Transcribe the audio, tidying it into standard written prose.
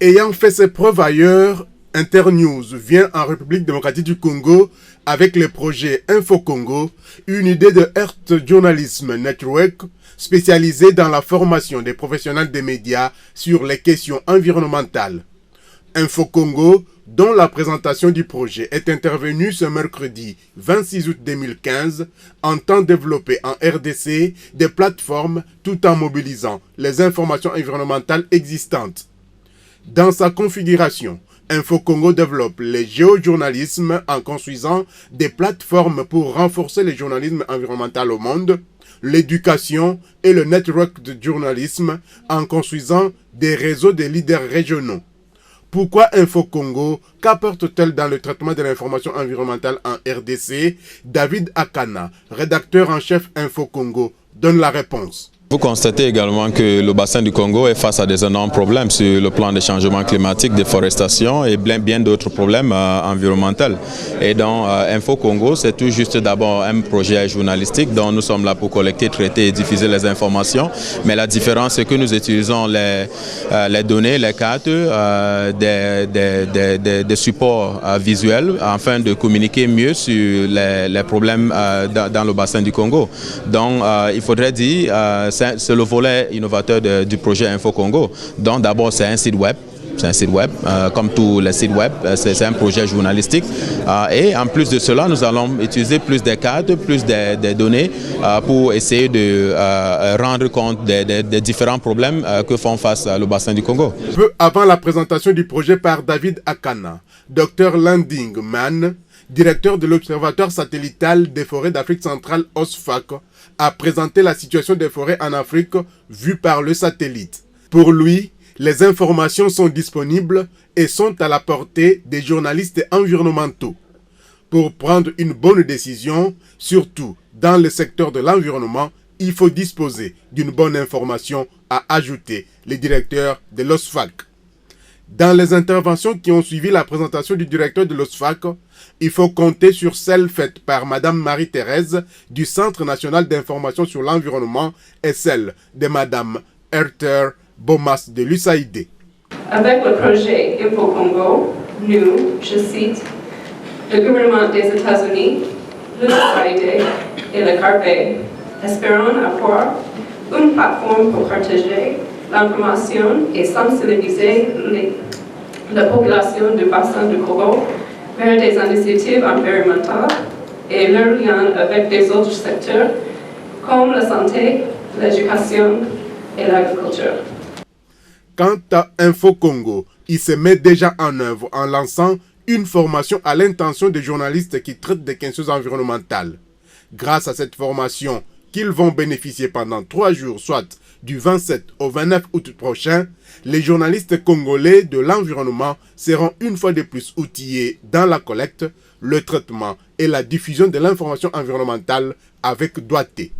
Ayant fait ses preuves ailleurs, Internews vient en République démocratique du Congo avec le projet Info Congo, une idée de Earth Journalism Network spécialisée dans la formation des professionnels des médias sur les questions environnementales. Info Congo, dont la présentation du projet est intervenue ce mercredi 26 août 2015, entend développer en RDC des plateformes tout en mobilisant les informations environnementales existantes. Dans sa configuration, Info Congo développe le géojournalisme en construisant des plateformes pour renforcer le journalisme environnemental au monde, l'éducation et le network de journalisme en construisant des réseaux de leaders régionaux. Pourquoi Info Congo? Qu'apporte-t-elle dans le traitement de l'information environnementale en RDC? David Akana, rédacteur en chef Info Congo, donne la réponse. Vous constatez également que le bassin du Congo est face à des énormes problèmes sur le plan des changements climatiques, déforestation et bien d'autres problèmes environnementaux. Et donc, Info Congo, c'est tout juste d'abord un projet journalistique dont nous sommes là pour collecter, traiter et diffuser les informations. Mais la différence, c'est que nous utilisons les données, les cartes, des supports visuels afin de communiquer mieux sur les problèmes dans le bassin du Congo. Donc, il faudrait dire... c'est le volet innovateur du projet Info Congo. Donc d'abord c'est un site web. C'est un site web, comme tous les sites web, c'est un projet journalistique. Et en plus de cela, nous allons utiliser plus des cartes, plus des données pour essayer de rendre compte des différents problèmes que font face le bassin du Congo. Peu avant la présentation du projet par David Akana, Dr Landing Mann, directeur de l'Observatoire satellitaire des forêts d'Afrique centrale OSFAC, a présenté la situation des forêts en Afrique vue par le satellite. Pour lui, les informations sont disponibles et sont à la portée des journalistes environnementaux. Pour prendre une bonne décision, surtout dans le secteur de l'environnement, il faut disposer d'une bonne information, a ajouté le directeur de l'OSFAC. Dans les interventions qui ont suivi la présentation du directeur de l'OSFAC, il faut compter sur celles faites par Madame Marie-Thérèse du Centre national d'information sur l'environnement et celle de Madame Herter Bomas de l'USAID. Avec le projet Info Congo, nous, je cite, le gouvernement des États-Unis, l'USAID et le CARPE espérons avoir une plateforme pour partager l'information et sensibiliser la population du bassin du Congo vers des initiatives environnementales et leur lien avec des autres secteurs comme la santé, l'éducation et l'agriculture. Quant à Info Congo, il se met déjà en œuvre en lançant une formation à l'intention des journalistes qui traitent des questions environnementales. Grâce à cette formation, qu'ils vont bénéficier pendant 3 jours, soit du 27 au 29 août prochain, les journalistes congolais de l'environnement seront une fois de plus outillés dans la collecte, le traitement et la diffusion de l'information environnementale avec doigté.